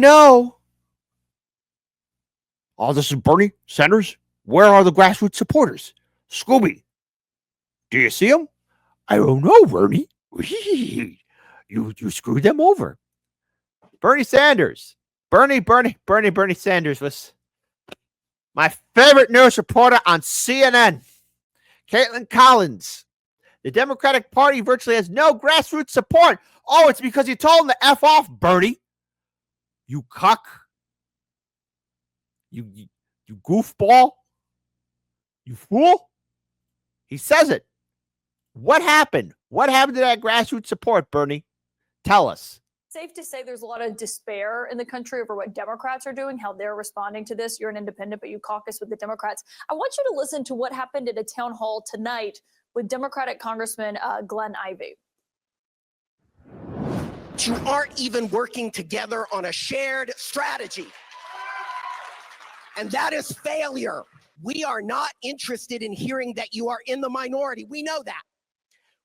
no. Oh, this is Bernie Sanders. Where are the grassroots supporters? Scooby, do you see them? I don't know, Bernie. You screwed them over. Bernie Sanders. Bernie Sanders was my favorite news reporter on CNN. Caitlin Collins. The Democratic Party virtually has no grassroots support. Oh, it's because you told them to F off, Bernie. You cuck. You goofball. You fool. He says it. What happened? What happened to that grassroots support, Bernie? Tell us. Safe to say there's a lot of despair in the country over what Democrats are doing, how they're responding to this. You're an independent, but you caucus with the Democrats. I want you to listen to what happened at a town hall tonight with Democratic Congressman Glenn Ivey. You aren't even working together on a shared strategy. And that is failure. We are not interested in hearing that you are in the minority. We know that.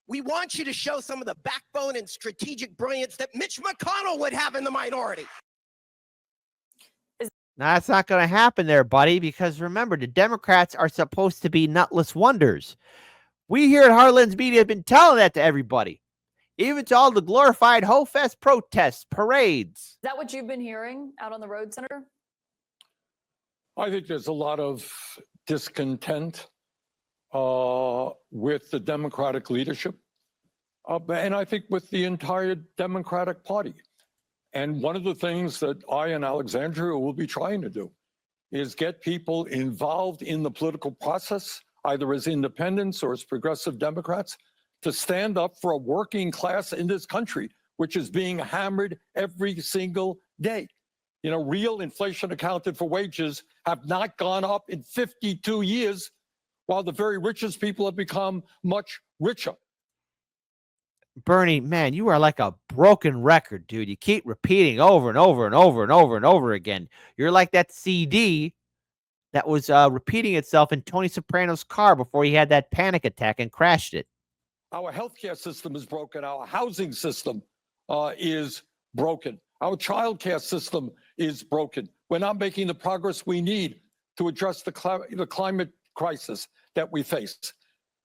We want you to show some of the backbone and strategic brilliance that Mitch McConnell would have in the minority. Now, that's not going to happen there, buddy, because remember, the Democrats are supposed to be nutless wonders. We here at Heartland's Media have been telling that to everybody, even to all the glorified Ho-Fest protests, parades. Is that what you've been hearing out on the road, Senator? I think there's a lot of discontent with the Democratic leadership, and I think with the entire Democratic Party. And one of the things that I and Alexandria will be trying to do is get people involved in the political process, either as independents or as progressive Democrats, to stand up for a working class in this country, which is being hammered every single day. You know, real inflation accounted for wages have not gone up in 52 years, while the very richest people have become much richer. Bernie, man, you are like a broken record, dude. You keep repeating over and over and over and over and over again. You're like that CD that was repeating itself in Tony Soprano's car before he had that panic attack and crashed it. Our healthcare system is broken. Our housing system is broken. Our childcare system is broken. We're not making the progress we need to address the climate crisis that we face.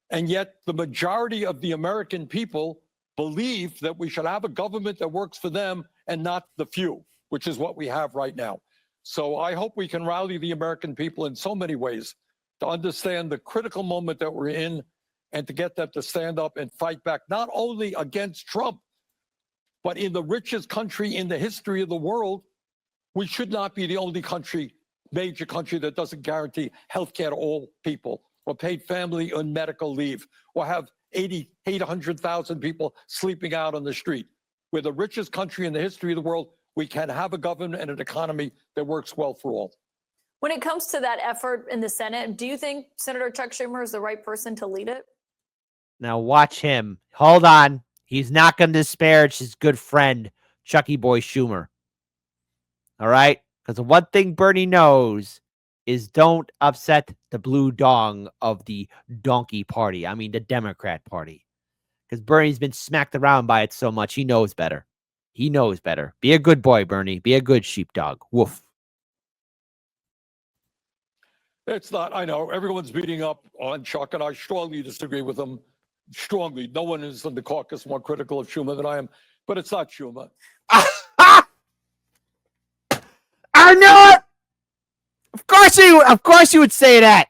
And yet the majority of the American people believe that we should have a government that works for them and not the few, which is what we have right now. So I hope we can rally the American people in so many ways to understand the critical moment that we're in and to get them to stand up and fight back, not only against Trump, but in the richest country in the history of the world, we should not be the only major country that doesn't guarantee health care to all people, or paid family and medical leave, or have 800,000 people sleeping out on the street. We're the richest country in the history of the world. We can have a government and an economy that works well for all. When it comes to that effort in the Senate, do you think Senator Chuck Schumer is the right person to lead it? Now watch him. Hold on. He's not going to disparage his good friend, Chucky Boy Schumer. All right? Because the one thing Bernie knows is don't upset the blue dong of the donkey party. I mean, the Democrat Party. Because Bernie's been smacked around by it so much, he knows better. He knows better. Be a good boy, Bernie. Be a good sheepdog. Woof. It's not, I know, everyone's beating up on Chuck, and I strongly disagree with him. Strongly. No one is in the caucus more critical of Schumer than I am, but it's not Schumer. I knew it! Of course you would say that.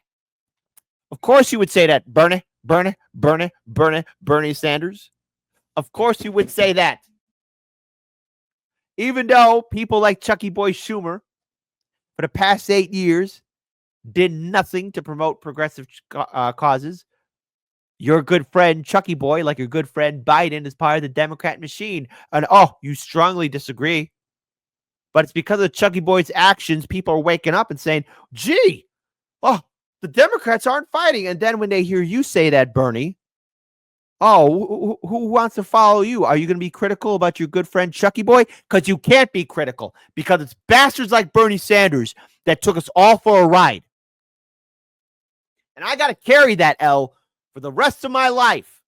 Of course you would say that, Bernie Sanders. Of course you would say that. Even though people like Chucky Boy Schumer for the past 8 years did nothing to promote progressive causes, your good friend Chucky Boy, like your good friend Biden, is part of the Democrat machine. And you strongly disagree. But it's because of Chucky Boy's actions, people are waking up and saying, gee, the Democrats aren't fighting. And then when they hear you say that, Bernie, who wants to follow you? Are you going to be critical about your good friend Chucky Boy? Because you can't be critical, because it's bastards like Bernie Sanders that took us all for a ride. And I got to carry that L for the rest of my life.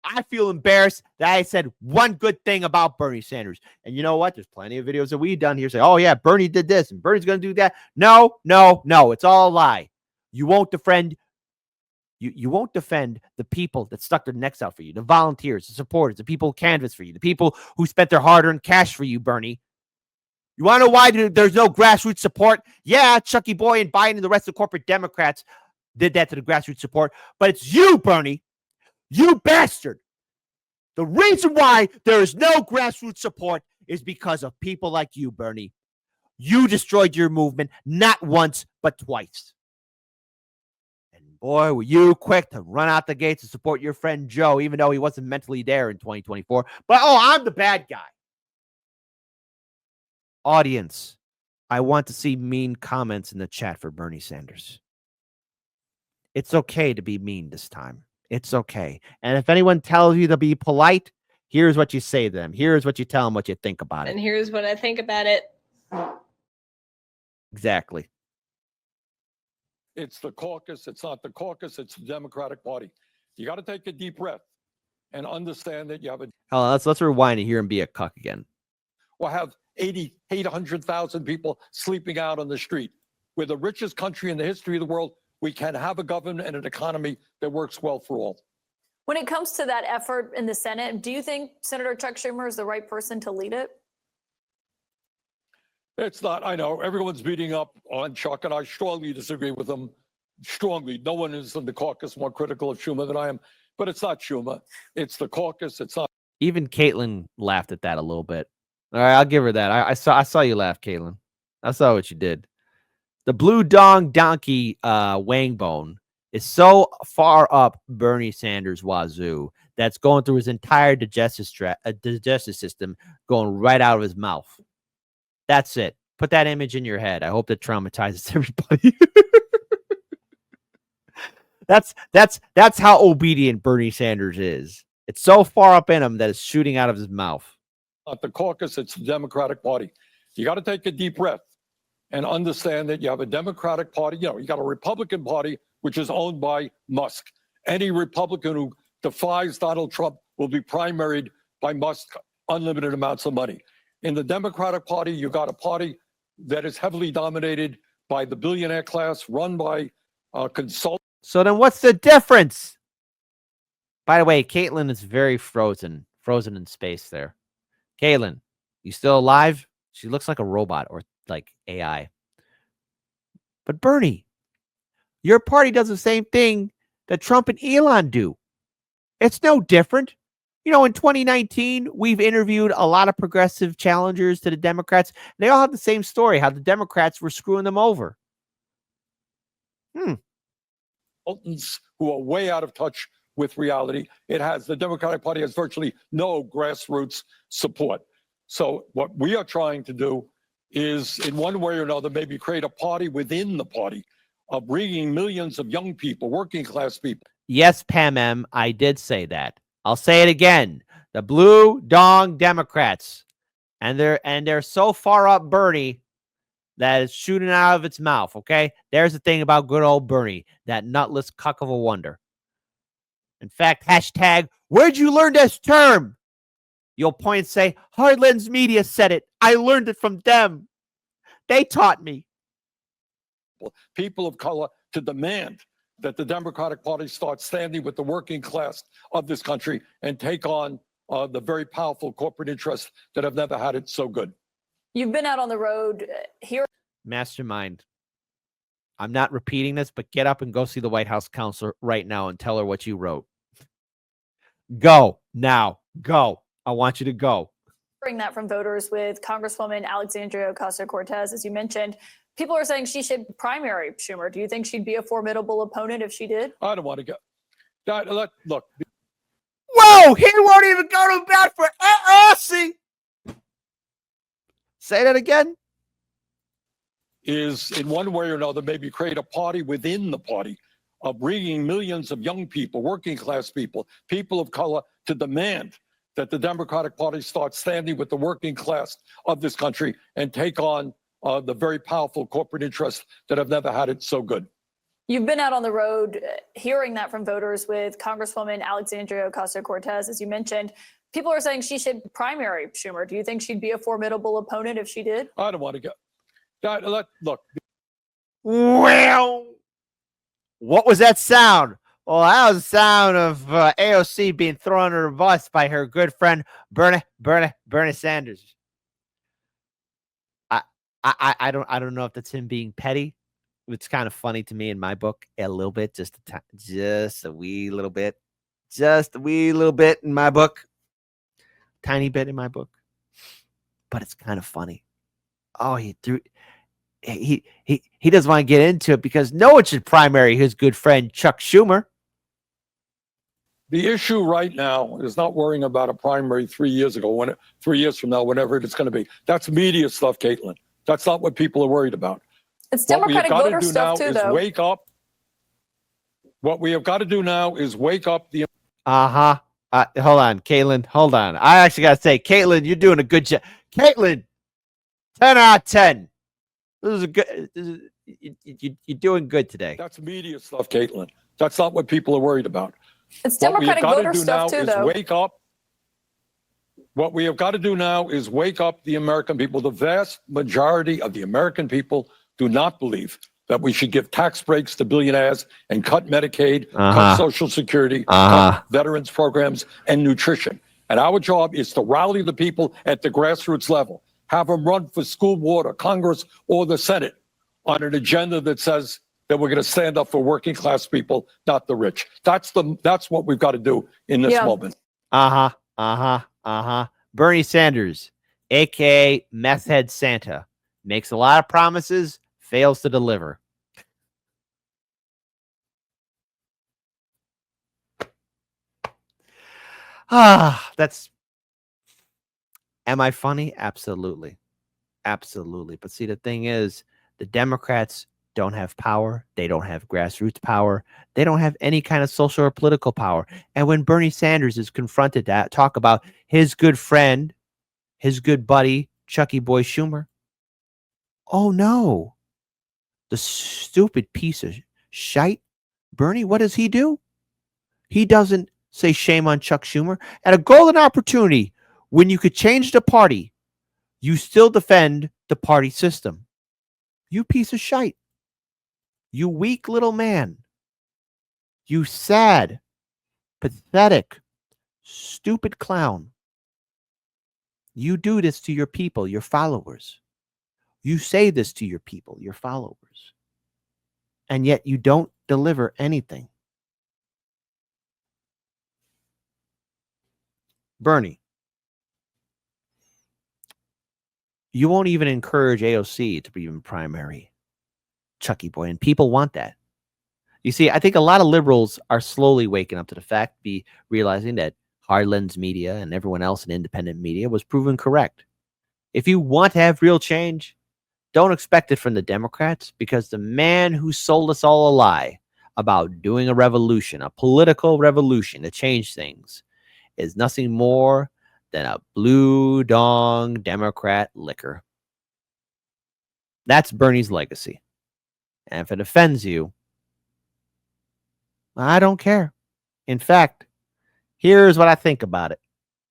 I feel embarrassed that I said one good thing about Bernie Sanders. And you know what? There's plenty of videos that we've done here say, oh, yeah, Bernie did this and Bernie's going to do that. No, no, no. It's all a lie. You won't defend. You won't defend the people that stuck their necks out for you, the volunteers, the supporters, the people who canvassed for you, the people who spent their hard-earned cash for you, Bernie. You want to know why there's no grassroots support? Yeah, Chucky Boy and Biden and the rest of the corporate Democrats did that to the grassroots support. But it's you, Bernie. You bastard. The reason why there is no grassroots support is because of people like you, Bernie. You destroyed your movement not once, but twice. And boy, were you quick to run out the gates to support your friend Joe, even though he wasn't mentally there in 2024. But, oh, I'm the bad guy. Audience, I want to see mean comments in the chat for Bernie Sanders. It's okay to be mean this time. It's okay. And if anyone tells you to be polite, here's what you say to them. Here's what you tell them what you think about it. And here's what I think about it. Exactly. It's the caucus. It's not the caucus. It's the Democratic Party. You got to take a deep breath and understand that you have a. Hold on, let's rewind and hear him be a cuck again. We'll have 800,000 people sleeping out on the street. We're the richest country in the history of the world. We can have a government and an economy that works well for all. When it comes to that effort in the Senate, do you think Senator Chuck Schumer is the right person to lead it? It's not. I know everyone's beating up on Chuck, and I strongly disagree with them. Strongly. No one is in the caucus more critical of Schumer than I am. But it's not Schumer. It's the caucus. It's not. Even Caitlin laughed at that a little bit. All right, I'll give her that. I saw you laugh, Caitlin. I saw what you did. The blue dong donkey wang bone is so far up Bernie Sanders' wazoo that's going through his entire digestive system, going right out of his mouth. That's it. Put that image in your head. I hope that traumatizes everybody. That's how obedient Bernie Sanders is. It's so far up in him that it's shooting out of his mouth. Not the caucus. It's the Democratic Party. You got to take a deep breath and understand that you have a Democratic Party. You got a Republican Party, which is owned by Musk. Any Republican who defies Donald Trump will be primaried by Musk, unlimited amounts of money. In the Democratic Party, you got a party that is heavily dominated by the billionaire class, run by consultants. So then what's the difference? By the way, Caitlin is very frozen in space there. Caitlin, you still alive? She looks like a robot or like AI. But Bernie, your party does the same thing that Trump and Elon do. It's no different. In 2019, we've interviewed a lot of progressive challengers to the Democrats. They all have the same story, how the Democrats were screwing them over. Who are way out of touch with reality. The Democratic Party has virtually no grassroots support. So what we are trying to do is, in one way or another, maybe create a party within the party of bringing millions of young people, working class people. Yes, Pam M., I did say that. I'll say it again. The blue dong Democrats. And they're so far up Bernie that it's shooting out of its mouth, okay? There's the thing about good old Bernie, that nutless cuck of a wonder. In fact, hashtag, where'd you learn this term? You'll point and say, Hardlands Media said it. I learned it from them. They taught me. People of color to demand that the Democratic Party start standing with the working class of this country and take on the very powerful corporate interests that have never had it so good. You've been out on the road here. Mastermind. I'm not repeating this, but get up and go see the White House counselor right now and tell her what you wrote. Go now. Go. I want you to go. Bring that from voters with Congresswoman Alexandria Ocasio-Cortez, as you mentioned. People are saying she should primary Schumer. Do you think she'd be a formidable opponent if she did? I don't want to go. Look. Whoa! He won't even go to bat for see. Say that again. Is in one way or another maybe create a party within the party of bringing millions of young people, working class people, people of color to demand that the Democratic Party start standing with the working class of this country and take on the very powerful corporate interests that have never had it so good. You've been out on the road hearing that from voters with Congresswoman Alexandria Ocasio-Cortez, as you mentioned. People are saying she should primary Schumer. Do you think she'd be a formidable opponent if she did? I don't want to go. Look, Well, what was that sound? Well, that was the sound of AOC being thrown under the bus by her good friend Bernie Sanders. I don't know if that's him being petty. It's kind of funny to me in my book, a little bit, just a wee little bit, in my book, tiny bit in my book, but it's kind of funny. Oh, he doesn't want to get into it because no one should primary his good friend Chuck Schumer. the issue right now is not worrying about a primary 3 years ago, 3 years from now, whenever it's going to be. That's media stuff, Caitlin. That's not what people are worried about. It's Democratic what we voter have got to do stuff now too, is though. wake up. What we have got to do now is wake up the. Hold on, Caitlin. Hold on. I actually got to say, Caitlin, you're doing a good job. Caitlin, 10 out of 10. This is a good. You're doing good today. That's media stuff, Caitlin. That's not what people are worried about. It's What we have Democratic got to voter do stuff now too, is though. wake up. What we have got to do now is wake up the American people. The vast majority of the American people do not believe that we should give tax breaks to billionaires and cut Medicaid, cut Social Security, cut veterans programs, and nutrition. And our job is to rally the people at the grassroots level, have them run for school board or Congress or the Senate on an agenda that says that we're going to stand up for working class people, not the rich. That's what we've got to do in this moment. Bernie Sanders, aka Meth Head Santa, makes a lot of promises, fails to deliver. That's. Am I funny? Absolutely. Absolutely. But see, the thing is, the Democrats don't have power. They don't have grassroots power. They don't have any kind of social or political power. And when Bernie Sanders is confronted to talk about his good friend, his good buddy, Chucky Boy Schumer, oh no, the stupid piece of shite, Bernie, what does he do? He doesn't say shame on Chuck Schumer. At a golden opportunity, when you could change the party, you still defend the party system. You piece of shite. You weak little man. You sad, pathetic, stupid clown. You do this to your people, your followers. You say this to your people, your followers. And yet you don't deliver anything. Bernie, you won't even encourage AOC to be even primary Chucky Boy, and people want that. You see, I think a lot of liberals are slowly waking up to the fact, realizing that hard-lens media and everyone else in independent media was proven correct. If you want to have real change, don't expect it from the Democrats, because the man who sold us all a lie about doing a revolution, a political revolution to change things, is nothing more than a blue dong Democrat liquor. That's Bernie's legacy. And if it offends you, I don't care. In fact, here's what I think about it.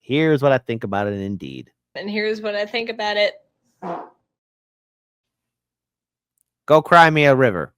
Here's what I think about it indeed. And here's what I think about it. Go cry me a river.